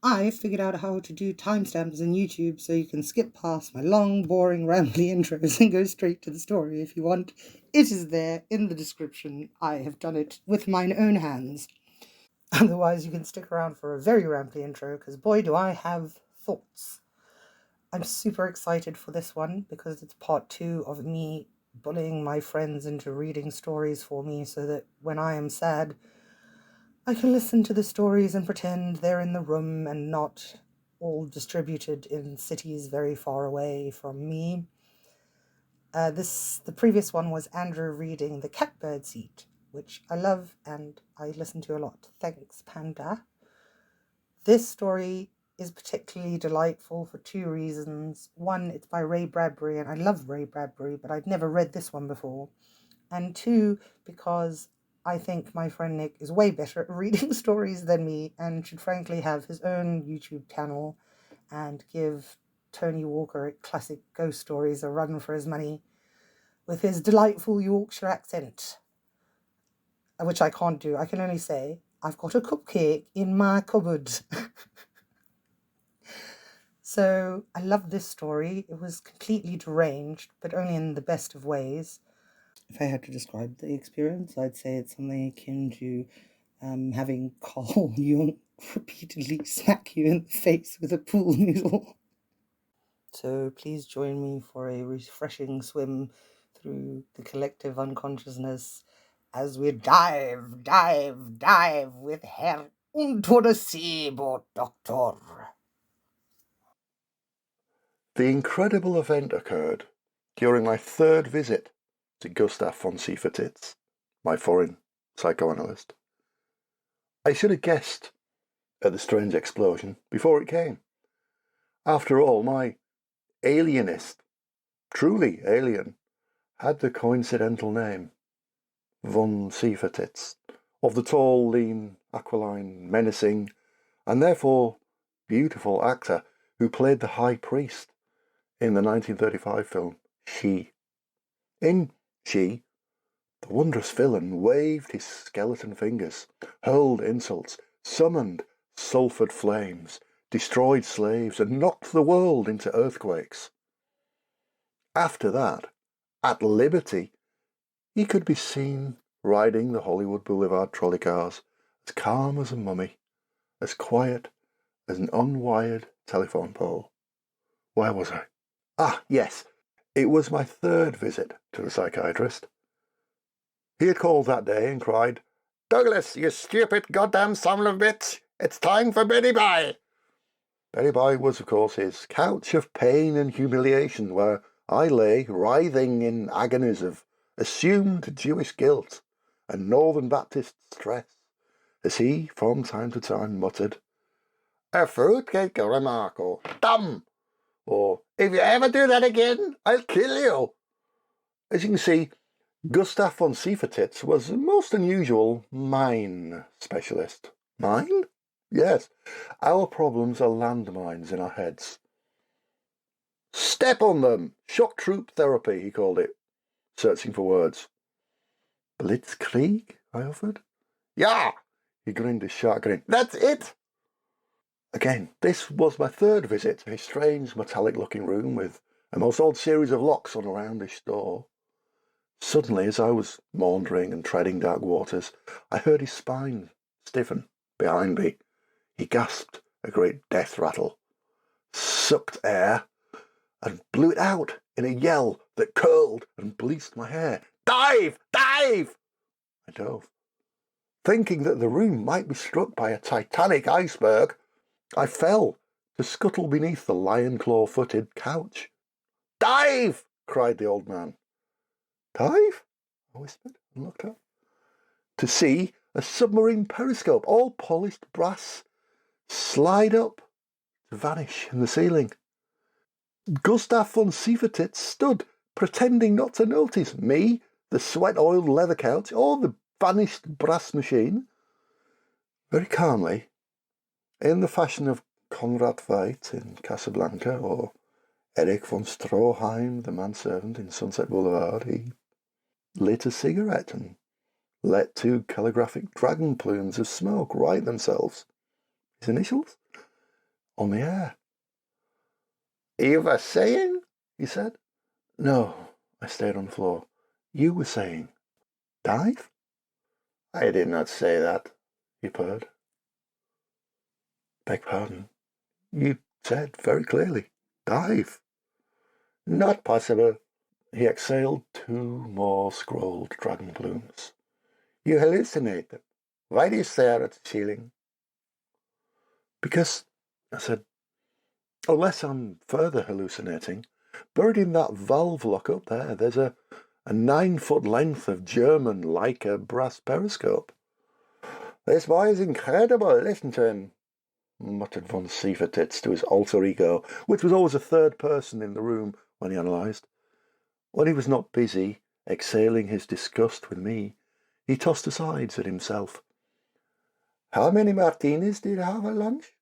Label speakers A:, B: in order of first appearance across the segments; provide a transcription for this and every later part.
A: I figured out how to do timestamps in YouTube so you can skip past my long, boring, rambly intros and go straight to the story if you want. It is there in the description. I have done it with mine own hands. Otherwise, you can stick around for a very rambly intro, because boy, do I have thoughts. I'm super excited for this one because it's part 2 of me bullying my friends into reading stories for me so that when I am sad, I can listen to the stories and pretend they're in the room and not all distributed in cities very far away from me. The previous one was Andrew reading The Catbird Seat, which I love and I listen to a lot. Thanks, Panda. This story is particularly delightful for 2 reasons. One, it's by Ray Bradbury, and I love Ray Bradbury, but I'd never read this one before. And 2, because I think my friend Nick is way better at reading stories than me and should frankly have his own YouTube channel and give Tony Walker at Classic Ghost Stories a run for his money with his delightful Yorkshire accent, which I can't do. I can only say, I've got a cupcake in my cupboard. So I love this story. It was completely deranged, but only in the best of ways. If I had to describe the experience, I'd say it's something akin to having Carl Jung repeatedly smack you in the face with a pool noodle. So please join me for a refreshing swim through the collective unconsciousness as we dive with Herr Unterderseaboat, Doktor.
B: The incredible event occurred during my 3rd visit to Gustav von Sievertitz, my foreign psychoanalyst. I should have guessed at the strange explosion before it came. After all, my alienist, truly alien, had the coincidental name von Sievertitz, of the tall, lean, aquiline, menacing, and therefore beautiful actor who played the High Priest in the 1935 film She. In She, the wondrous villain waved his skeleton fingers, hurled insults, summoned sulphured flames, destroyed slaves, and knocked the world into earthquakes. After that, at liberty, he could be seen riding the Hollywood Boulevard trolley cars, as calm as a mummy, as quiet as an unwired telephone pole. Where was I? Ah, yes, it was my 3rd visit to the psychiatrist. He had called that day and cried, "Douglas, you stupid goddamn son of a bitch, it's time for Betty Bye." Betty Bye was, of course, his couch of pain and humiliation, where I lay writhing in agonies of assumed Jewish guilt and Northern Baptist stress, as he, from time to time, muttered, "A fruitcake or a Marco, dumb! Or, if you ever do that again, I'll kill you." As you can see, Gustav von Sievertitz was a most unusual mine specialist. Mine? Yes. Our problems are landmines in our heads. "Step on them! Shock troop therapy," he called it, searching for words. "Blitzkrieg?" I offered. "Yeah!" He grinned his shark grin. "That's it!" Again, this was my 3rd visit to his strange metallic-looking room with a most odd series of locks on a roundish door. Suddenly, as I was maundering and treading dark waters, I heard his spine stiffen behind me. He gasped a great death rattle, sucked air, and blew it out in a yell that curled and bleached my hair. "Dive! Dive!" I dove. Thinking that the room might be struck by a titanic iceberg, I fell to scuttle beneath the lion-claw-footed couch. "Dive!" cried the old man. "Dive?" I whispered and looked up. To see a submarine periscope, all polished brass, slide up to vanish in the ceiling. Gustav von Sievertitz stood, pretending not to notice me, the sweat-oiled leather couch, or the vanished brass machine. Very calmly, in the fashion of Conrad Veidt in Casablanca, or Erich von Stroheim, the manservant in Sunset Boulevard, he lit a cigarette and let 2 calligraphic dragon plumes of smoke write themselves. His initials? on the air. You were saying? He said. No, I stayed on the floor. You were saying, dive? I did not say that, he purred. Beg pardon. You said very clearly, dive. Not possible. He exhaled 2 more scrolled dragon plumes. You hallucinate them. Why do you stare at the ceiling? Because, I said, unless I'm further hallucinating, buried in that valve lock up there's a 9-foot length of German Leica brass periscope. This boy is incredible, listen to him, muttered von Sievertitz to his alter ego, which was always a third person in the room when he analysed. When he was not busy exhaling his disgust with me, he tossed asides at himself. How many martinis did you have at lunch?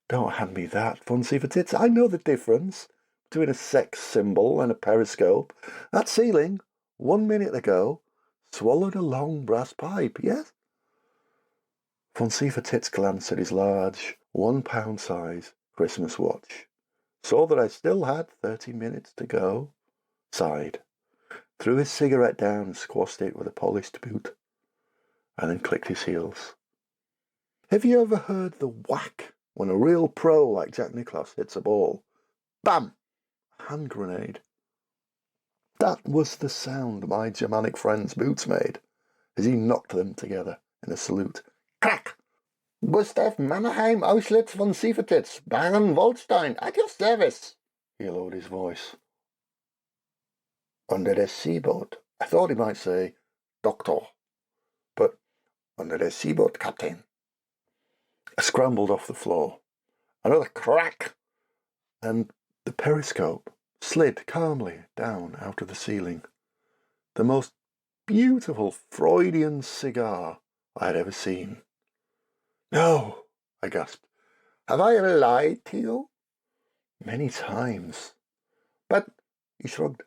B: Don't hand me that, von Sievertitz. I know the difference between a sex symbol and a periscope. That ceiling, 1 minute ago, swallowed a long brass pipe, yes? Von Sievertitz glanced at his large, 1-pound size Christmas watch, saw that I still had 30 minutes to go, sighed, threw his cigarette down and squashed it with a polished boot, and then clicked his heels. Have you ever heard the whack when a real pro like Jack Nicklaus hits a ball? Bam! A hand grenade. That was the sound my Germanic friend's boots made as he knocked them together in a salute. Crack! Gustav Mannerheim Auschlitz von Sievertitz, Baron Waldstein, at your service, he lowered his voice. Unterderseaboat. I thought he might say Doktor, but Unterderseaboat, Captain. I scrambled off the floor. Another crack, and the periscope slid calmly down out of the ceiling. The most beautiful Freudian cigar I had ever seen. No, I gasped. Have I ever lied to you? Many times. But, he shrugged,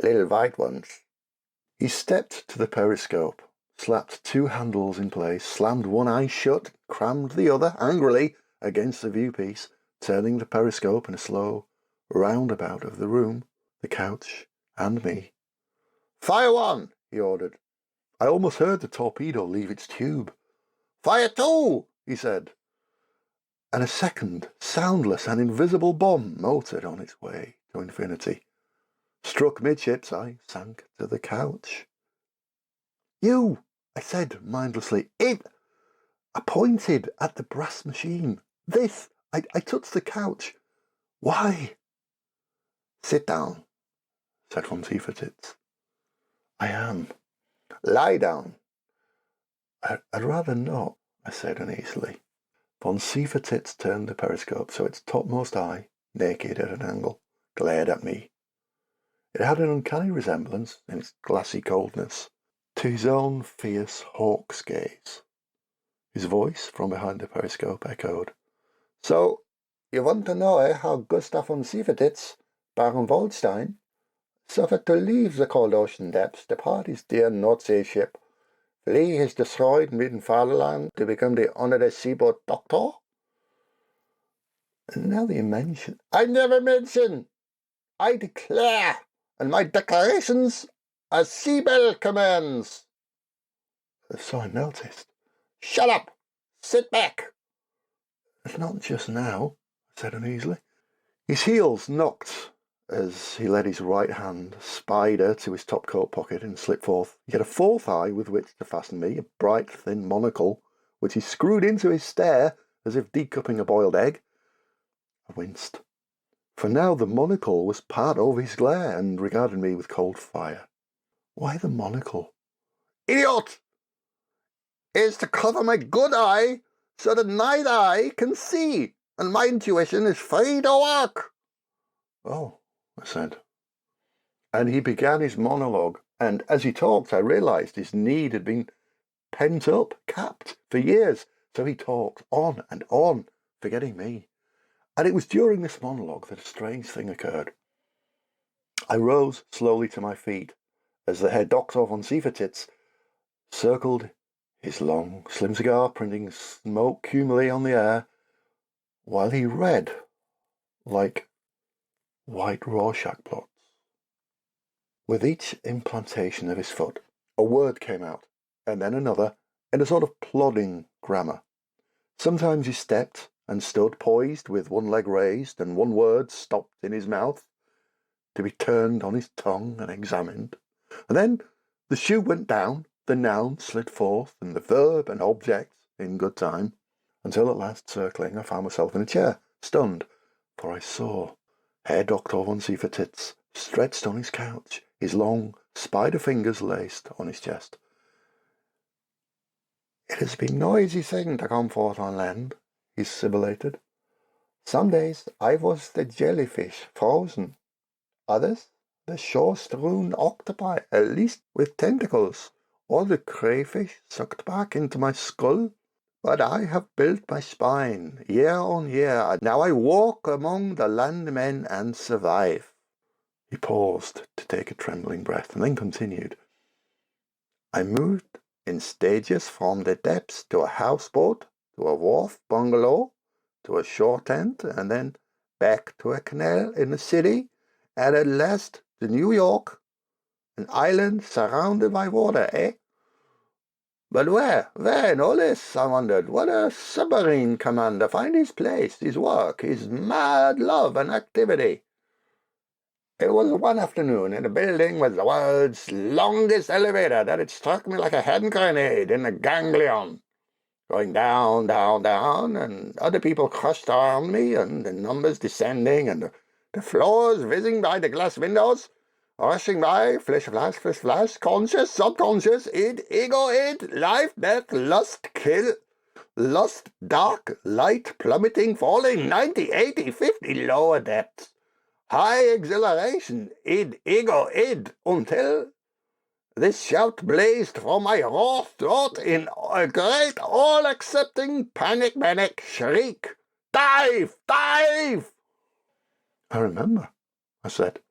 B: little white ones. He stepped to the periscope, slapped 2 handles in place, slammed one eye shut, crammed the other angrily against the viewpiece, turning the periscope in a slow roundabout of the room, the couch, and me. Fire 1, he ordered. I almost heard the torpedo leave its tube. Fire 2, he said. And a second, soundless and invisible bomb motored on its way to infinity. Struck midships, I sank to the couch. You, I said mindlessly. I pointed at the brass machine. This, I touched the couch. Why? Sit down, said von Sievertitz. I am. Lie down. I'd rather not, I said uneasily. Von Sievertitz turned the periscope so its topmost eye, naked at an angle, glared at me. It had an uncanny resemblance, in its glassy coldness, to his own fierce hawk's gaze. His voice, from behind the periscope, echoed. So, you want to know how Gustav von Sievertitz, Baron Waldstein, suffered to leave the cold ocean depths, depart his dear North Sea ship, flee his destroyed maiden fatherland to become the Unterderseaboat Doktor? And now that you mention... I never mention! I declare, and my declarations are seabell commands. So I noticed. Shut up! Sit back! It's not just now, I said uneasily. His heels knocked as he led his right hand, spider, to his topcoat pocket and slipped forth. He had a 4th eye with which to fasten me, a bright, thin monocle, which he screwed into his stare as if decupping a boiled egg. I winced, for now the monocle was part of his glare and regarded me with cold fire. Why the monocle? Idiot! It's to cover my good eye so the night eye can see, and my intuition is free to work. Oh, I said. And he began his monologue, and as he talked I realised his need had been pent up, capped, for years. So he talked on and on, forgetting me. And it was during this monologue that a strange thing occurred. I rose slowly to my feet as the Herr Doktor von Sievertitz circled his long, slim cigar, printing smoke cumuli on the air, while he read like white Rorschach plots. With each implantation of his foot, a word came out, and then another, in a sort of plodding grammar. Sometimes he stepped and stood poised with one leg raised and one word stopped in his mouth to be turned on his tongue and examined. And then the shoe went down, the noun slid forth, and the verb and object in good time, until at last, circling, I found myself in a chair, stunned, for I saw Herr Doktor von Sievertitz stretched on his couch, his long spider fingers laced on his chest. "It has been noisy thing to come forth on land," he sibilated. "Some days I was the jellyfish, frozen. Others, the shore-strewn octopi, at least with tentacles, or the crayfish sucked back into my skull. But I have built my spine, year on year, and now I walk among the landmen and survive." He paused to take a trembling breath, and then continued. "I moved in stages from the depths to a houseboat, to a wharf bungalow, to a shore tent, and then back to a canal in the city, and at last to New York, an island surrounded by water, eh? But where in all this, I wondered, would a submarine commander find his place, his work, his mad love and activity? It was one afternoon in a building with the world's longest elevator that it struck me like a hand grenade in the ganglion, going down, down, down, and other people crushed around me, and the numbers descending, and the floors whizzing by the glass windows, rushing by, flash, flash, conscious, subconscious, id, ego, id, life, death, lust, kill, lust, dark, light, plummeting, falling, 90, 80, 50, lower depths. High exhilaration, id, ego, id, until this shout blazed from my raw throat in a great, all-accepting, panic shriek. "Dive! Dive!" "I remember," I said.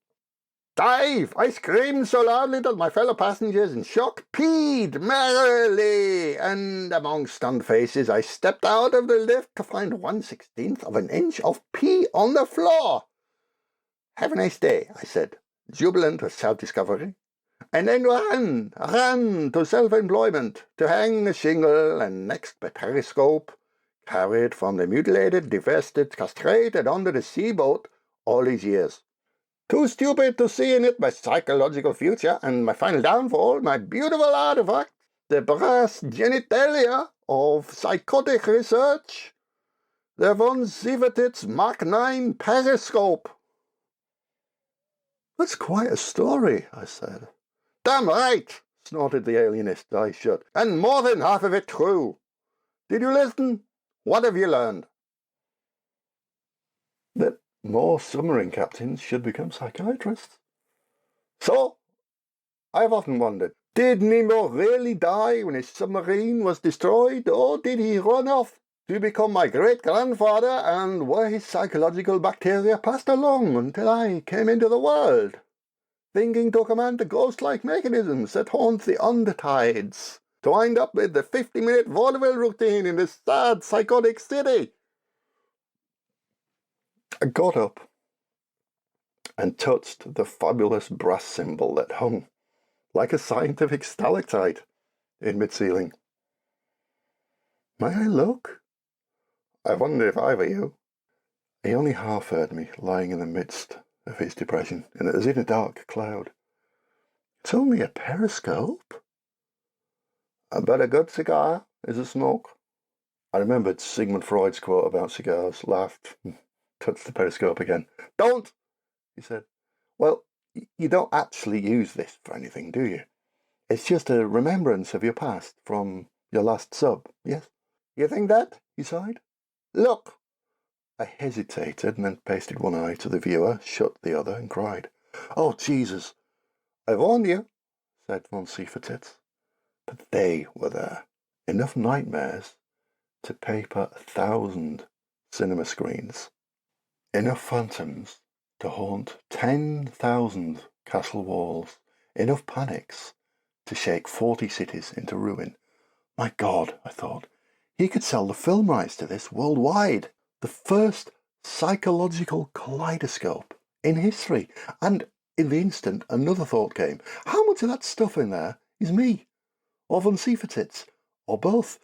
B: "Dive!" I screamed so loudly that my fellow passengers in shock peed merrily, and among stunned faces I stepped out of the lift to find 1/16 of an inch of pee on the floor. "Have a nice day," I said, jubilant with self-discovery, and then ran to self-employment, to hang a shingle, and next by periscope, carried from the mutilated, divested, castrated Unterderseaboat all these years. Too stupid to see in it my psychological future and my final downfall, my beautiful artifact, the brass genitalia of psychotic research, the von Sievertitz Mark 9 periscope. "That's quite a story," I said. "Damn right," snorted the alienist, eyes shut, "and more than half of it true. Did you listen? What have you learned?" "That more submarine captains should become psychiatrists." "So? I've often wondered, did Nemo really die when his submarine was destroyed, or did he run off to become my great-grandfather, and were his psychological bacteria passed along until I came into the world, thinking to command the ghost-like mechanisms that haunt the undertides, to wind up with the 50-minute vaudeville routine in this sad, psychotic city?" I got up and touched the fabulous brass cymbal that hung like a scientific stalactite in mid-ceiling. "May I look? I wonder if I were you." He only half heard me, lying in the midst of his depression, as in a dark cloud. "It's only a periscope." "But a good cigar is a smoke." I remembered Sigmund Freud's quote about cigars, laughed, and touched the periscope again. "Don't!" he said. "Well, you don't actually use this for anything, do you? It's just a remembrance of your past from your last sub, yes?" "You think that?" he sighed. "Look!" I hesitated and then pasted one eye to the viewer, shut the other, and cried, "Oh, Jesus!" "I warned you," said von Sievertitz. But they were there. Enough nightmares to paper 1,000 cinema screens. Enough phantoms to haunt 10,000 castle walls. Enough panics to shake 40 cities into ruin. My God, I thought, he could sell the film rights to this worldwide. The first psychological kaleidoscope in history. And in the instant, another thought came. How much of that stuff in there is me? Or von Sievertits? Or both?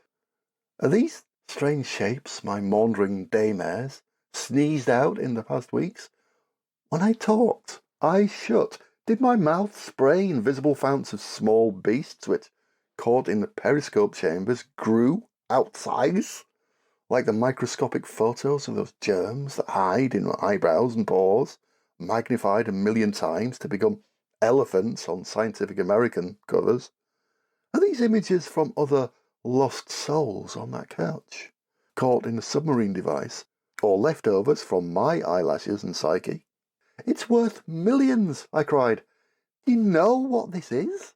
B: Are these strange shapes my maundering daymares sneezed out in the past weeks? When I talked, eyes shut, did my mouth spray invisible founts of small beasts which, caught in the periscope chambers, grew out size? Like the microscopic photos of those germs that hide in my eyebrows and pores, magnified 1,000,000 times to become elephants on Scientific American covers? Are these images from other lost souls on that couch, caught in a submarine device, or leftovers from my eyelashes and psyche? It's worth millions, I cried. Do you know what this is?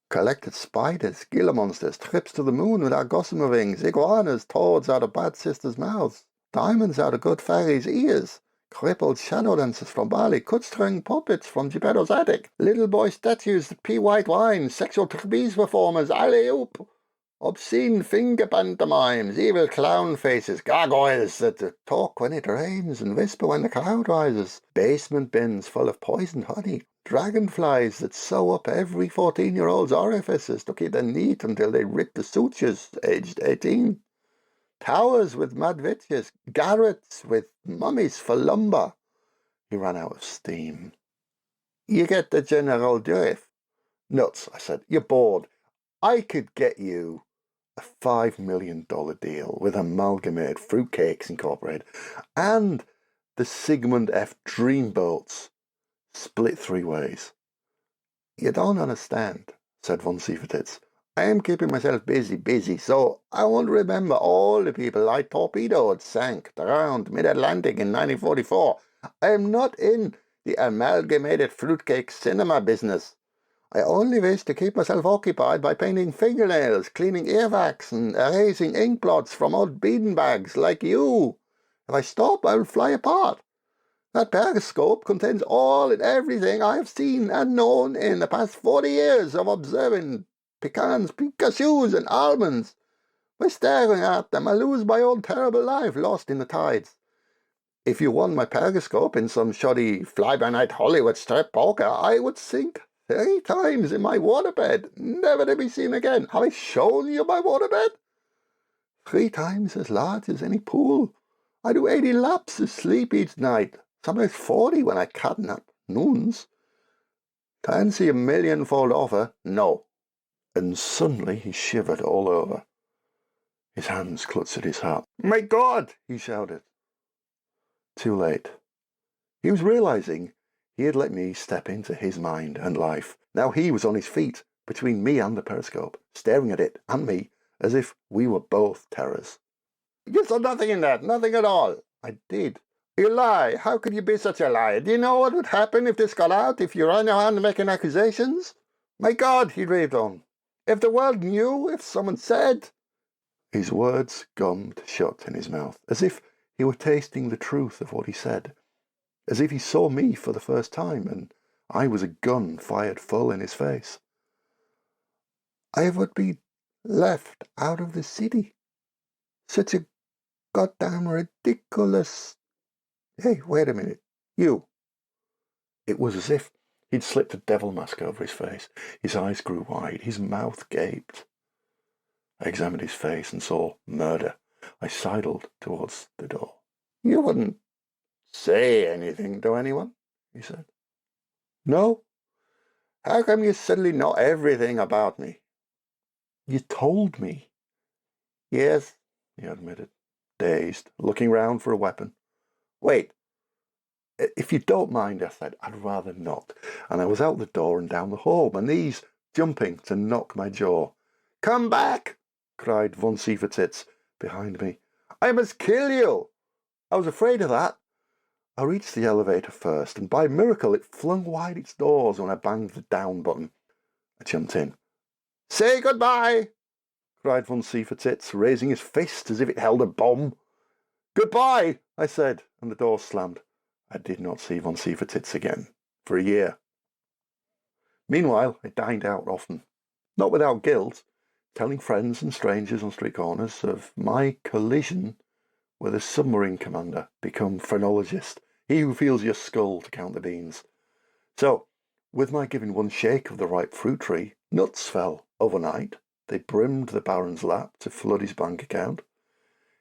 B: Collected spiders, Gila monsters, trips to the moon without gossamer wings, iguanas, toads out of bad sisters' mouths, diamonds out of good fairies' ears, crippled shadow dancers from Bali, cut-string puppets from Geppetto's attic, little boy statues that pee white wine, sexual trapeze performers, alley-oop, obscene finger pantomimes, evil clown faces, gargoyles that talk when it rains and whisper when the cloud rises, basement bins full of poisoned honey, dragonflies that sew up every 14-year-old's orifices to keep them neat until they rip the sutures, aged 18. Towers with mad witches, garrets with mummies for lumber. He ran out of steam. You get the general drift. Nuts, I said. You're bored. I could get you a $5 million deal with Amalgamated Fruitcakes Incorporated and the Sigmund F. Dreamboats split 3 ways. You don't understand, said von Sievertits. I am keeping myself busy, so I won't remember all the people I torpedoed, sank, drowned mid-Atlantic in 1944. I am not in the Amalgamated Fruitcake cinema business. I only wish to keep myself occupied by painting fingernails, cleaning earwax, and erasing ink blots from old beading bags like you. If I stop, I will fly apart. That periscope contains all and everything I have seen and known in the past 40 years of observing pecans, cashews, and almonds. By staring at them, I lose my own terrible life lost in the tides. If you won my periscope in some shoddy fly-by-night Hollywood strip poker, I would sink 3 times in my waterbed, never to be seen again. Have I shown you my waterbed? 3 times as large as any pool. I do 80 laps of sleep each night, sometimes 40 when I catnap noons. Fancy a millionfold offer? No. And suddenly he shivered all over. His hands clutched at his heart. My God, he shouted. Too late. He was realizing he had let me step into his mind and life. Now he was on his feet, between me and the periscope, staring at it and me as if we were both terrors. You saw nothing in that, nothing at all. I did. You lie. How could you be such a liar? Do you know what would happen if this got out, if you ran around making accusations? My God, he raved on. If the world knew, if someone said... His words gummed shut in his mouth, as if he were tasting the truth of what he said, as if he saw me for the first time and I was a gun fired full in his face. I would be left out of the city. Such a goddamn ridiculous... Hey, wait a minute. You. It was as if he'd slipped a devil mask over his face. His eyes grew wide. His mouth gaped. I examined his face and saw murder. I sidled towards the door. You wouldn't say anything to anyone, he said. No? How come you suddenly know everything about me? You told me. Yes, he admitted, dazed, looking round for a weapon. Wait. If you don't mind, I said, I'd rather not. And I was out the door and down the hall, my knees jumping to knock my jaw. Come back, cried von Sievertits behind me. I must kill you. I was afraid of that. I reached the elevator first, and by miracle it flung wide its doors when I banged the down button. I jumped in. Say goodbye, cried von Sievertits, raising his fist as if it held a bomb. Goodbye, I said, and the door slammed. I did not see von Sievertits again for a year. Meanwhile, I dined out often, not without guilt, telling friends and strangers on street corners of my collision where the submarine commander become phrenologist, he who feels your skull to count the beans. So, with my giving one shake of the ripe fruit tree, nuts fell overnight. They brimmed the Baron's lap to flood his bank account.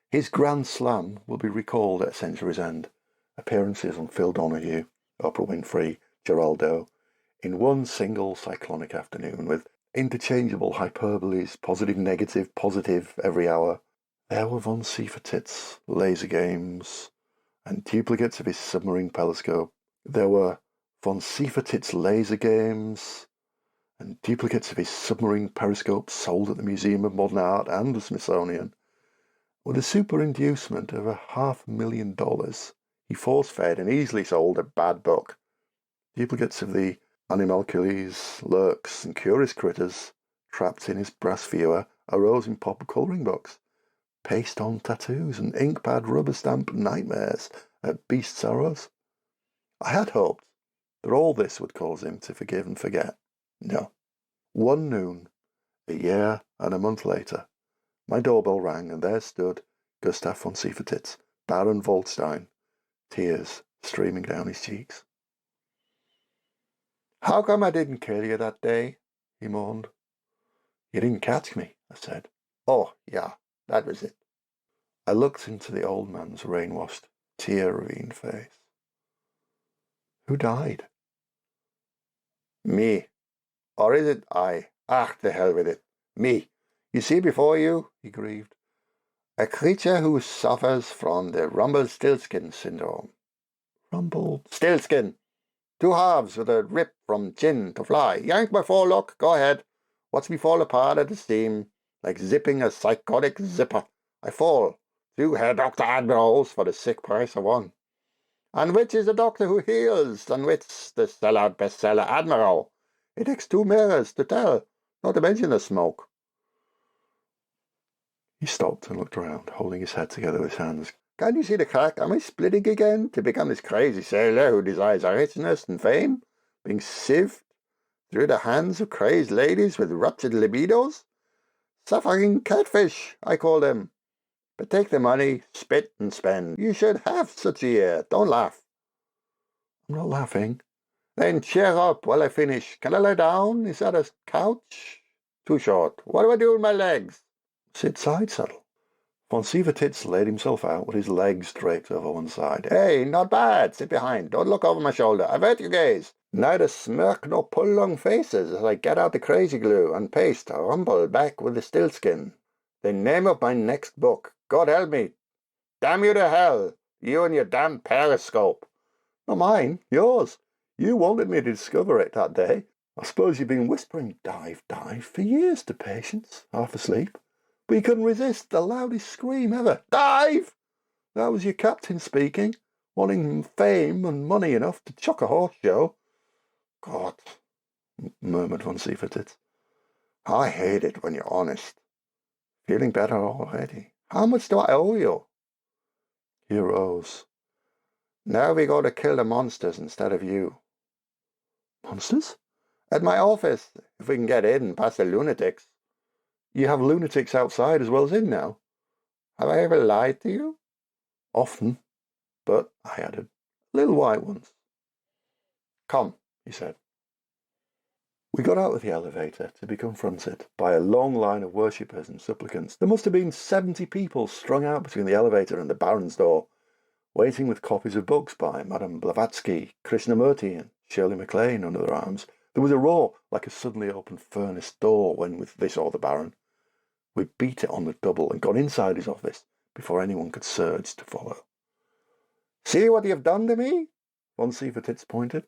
B: His grand slam will be recalled at a century's end. Appearances on Phil Donahue, Oprah Winfrey, Geraldo, in one single cyclonic afternoon with interchangeable hyperboles, positive, negative, positive every hour. There were von Sievertit's laser games and duplicates of his submarine telescope. There were von Sievertit's laser games and duplicates of his submarine periscope sold at the Museum of Modern Art and the Smithsonian. With a superinducement of $500,000, he force-fed and easily sold a bad book. Duplicates of the animalcules, lurks, and curious critters trapped in his brass viewer arose in pop colouring books, paste-on tattoos, and ink-pad rubber-stamp nightmares at Beasts R Us. I had hoped that all this would cause him to forgive and forget. No. One noon, a year and a month later, my doorbell rang, and there stood Gustav von Sievertitz, Baron Waldstein, tears streaming down his cheeks. "How come I didn't kill you that day?" he mourned. "You didn't catch me," I said. "Oh, yeah, that was it." I looked into the old man's rain-washed, tear-ravine face. "Who died?" "Me. Or is it I? Ah, the hell with it. Me. You see before you," he grieved, "a creature who suffers from the Rumpelstiltskin syndrome." Rumpelstiltskin. Two halves with a rip from chin to fly. Yank my forelock, go ahead. Watch me fall apart at the seam, like zipping a psychotic zipper. I fall, through Herr Dr. Admirals for the sick price of one. And which is the doctor who heals, and which the sellout bestseller Admiral? It takes 2 mirrors to tell, not to mention the smoke. He stopped and looked around, holding his head together with his hands. "Can't you see the crack? Am I splitting again to become this crazy sailor who desires richness and fame, being sieved through the hands of crazed ladies with ruptured libidos? Suffering catfish, I call them. But take the money, spit and spend. You should have such a year. Don't laugh." "I'm not laughing." "Then cheer up while I finish. Can I lie down? Is that a couch? Too short. What do I do with my legs?" "Sit side saddle." Von Sievertitz laid himself out with his legs draped over one side. "Hey, not bad. Sit behind. Don't look over my shoulder. Avert your gaze. Neither smirk nor pull long faces as I get out the crazy glue and paste a rumble back with the stillskin. The name of my next book. God help me. Damn you to hell. You and your damn periscope." "Not mine. Yours. You wanted me to discover it that day. I suppose you've been whispering 'dive, dive' for years to patients, half asleep. But you couldn't resist the loudest scream ever. 'Dive!' That was your captain speaking, wanting fame and money enough to chuck a horse show." "God," murmured von Sievertitz. "I hate it when you're honest. Feeling better already. How much do I owe you?" He arose. "Now we go to kill the monsters instead of you." "Monsters?" "At my office, if we can get in past the lunatics." "You have lunatics outside as well as in now." "Have I ever lied to you?" "Often. But," I added, "little white ones." "Come," he said. We got out of the elevator to be confronted by a long line of worshippers and supplicants. There must have been 70 people strung out between the elevator and the Baron's door, waiting with copies of books by Madame Blavatsky, Krishnamurti, and Shirley MacLaine under their arms. There was a roar like a suddenly opened furnace door when they saw the Baron. We beat it on the double and got inside his office before anyone could surge to follow. "See what you've done to me?" von Sievertitz pointed.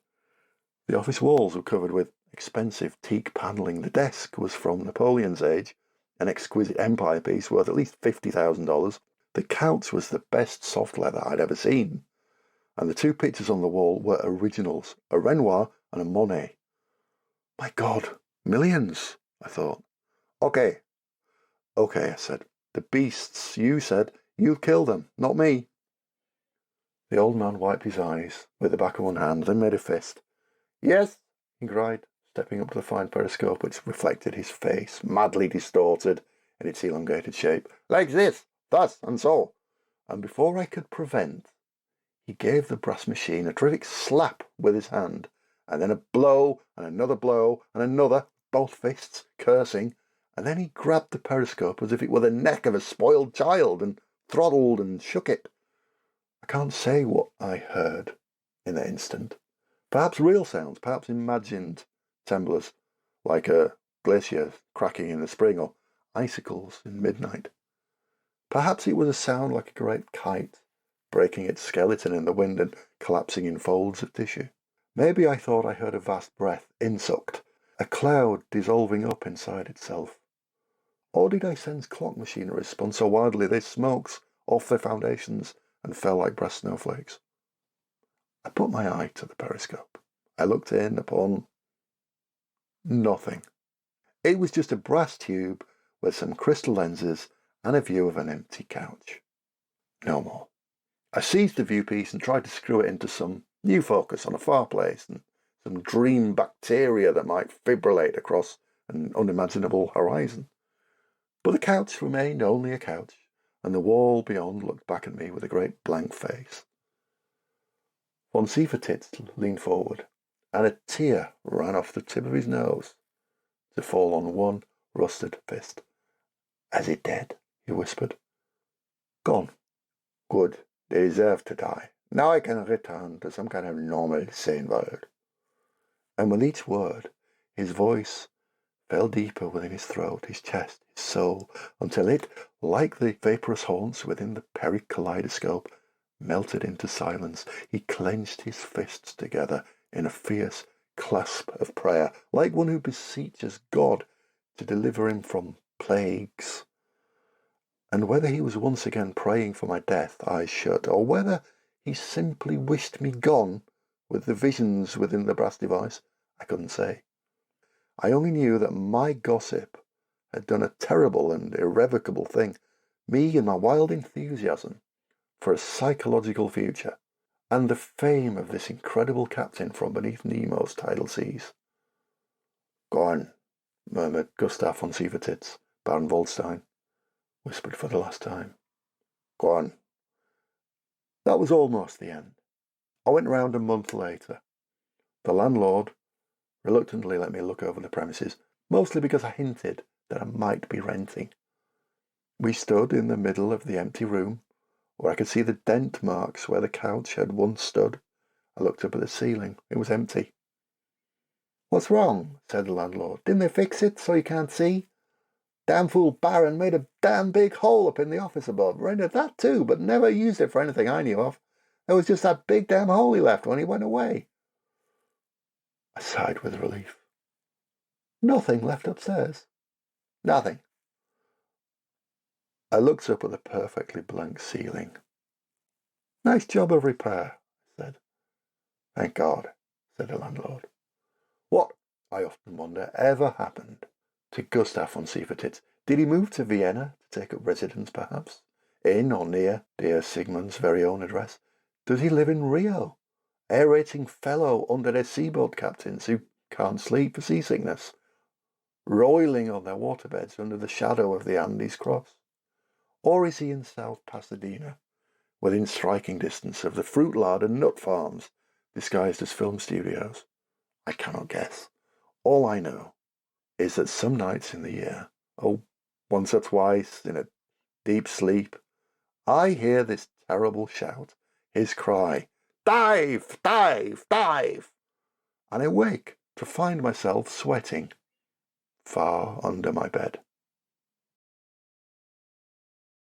B: The office walls were covered with expensive teak panelling. The desk was from Napoleon's age, an exquisite empire piece worth at least $50,000. The couch was the best soft leather I'd ever seen, and the 2 pictures on the wall were originals, a Renoir and a Monet. My God, millions, I thought. Okay, I said. "The beasts, you said, you'll kill them, not me." The old man wiped his eyes with the back of one hand, then made a fist. "Yes," he cried, stepping up to the fine periscope which reflected his face, madly distorted in its elongated shape. "Like this, thus, and so. and before I could prevent, he gave the brass machine a terrific slap with his hand, and then a blow, and another, both fists, cursing, and then he grabbed the periscope as if it were the neck of a spoiled child, and throttled and shook it. I can't say what I heard in that instant. Perhaps real sounds, perhaps imagined tremblors, like a glacier cracking in the spring, or icicles in midnight. Perhaps it was a sound like a great kite, breaking its skeleton in the wind and collapsing in folds of tissue. Maybe I thought I heard a vast breath insucked, a cloud dissolving up inside itself. Or did I sense clock machinery spun so wildly they smokes off their foundations and fell like brass snowflakes? I put my eye to the periscope. I looked in upon nothing. It was just a brass tube with some crystal lenses and a view of an empty couch. No more. I seized the viewpiece and tried to screw it into some new focus on a far place and some dream bacteria that might fibrillate across an unimaginable horizon. But the couch remained only a couch, and the wall beyond looked back at me with a great blank face. Von Sievertitz leaned forward, and a tear ran off the tip of his nose to fall on one rusted fist. "Is he dead?" he whispered. "Gone. Good. They deserve to die. Now I can return to some kind of normal, sane world." And with each word, his voice fell deeper within his throat, his chest, his soul, until it, like the vaporous haunts within the perikaleidoscope, melted into silence. He clenched his fists together in a fierce clasp of prayer, like one who beseeches God to deliver him from plagues. And whether he was once again praying for my death, eyes shut, or whether he simply wished me gone with the visions within the brass device, I couldn't say. I only knew that my gossip had done a terrible and irrevocable thing, me and my wild enthusiasm for a psychological future, and the fame of this incredible captain from beneath Nemo's tidal seas. "Gone," murmured Gustav von Sievertitz. Baron Waldstein whispered for the last time. "Gone." That was almost the end. I went round a month later. The landlord reluctantly let me look over the premises, mostly because I hinted that I might be renting. We stood in the middle of the empty room, where I could see the dent marks where the couch had once stood. I looked up at the ceiling. It was empty. "What's wrong?" said the landlord. "Didn't they fix it so you can't see? Damn fool Baron made a damn big hole up in the office above. Rented that too, but never used it for anything I knew of. There was just that big damn hole he left when he went away." I sighed with relief. "Nothing left upstairs?" "Nothing." I looked up at the perfectly blank ceiling. "Nice job of repair," I said. "Thank God," said the landlord. What, I often wonder, ever happened to Gustav von Sievertitz? Did he move to Vienna to take up residence, perhaps, in or near dear Sigmund's very own address? Does he live in Rio, aerating fellow Unterderseaboat captains who can't sleep for seasickness, roiling on their waterbeds under the shadow of the Andes Cross? Or is he in South Pasadena, within striking distance of the fruit lard and nut farms disguised as film studios? I cannot guess. All I know is that some nights in the year, once or twice in a deep sleep, I hear this terrible shout, his cry, "Dive! Dive! Dive!" and I wake to find myself sweating far under my bed.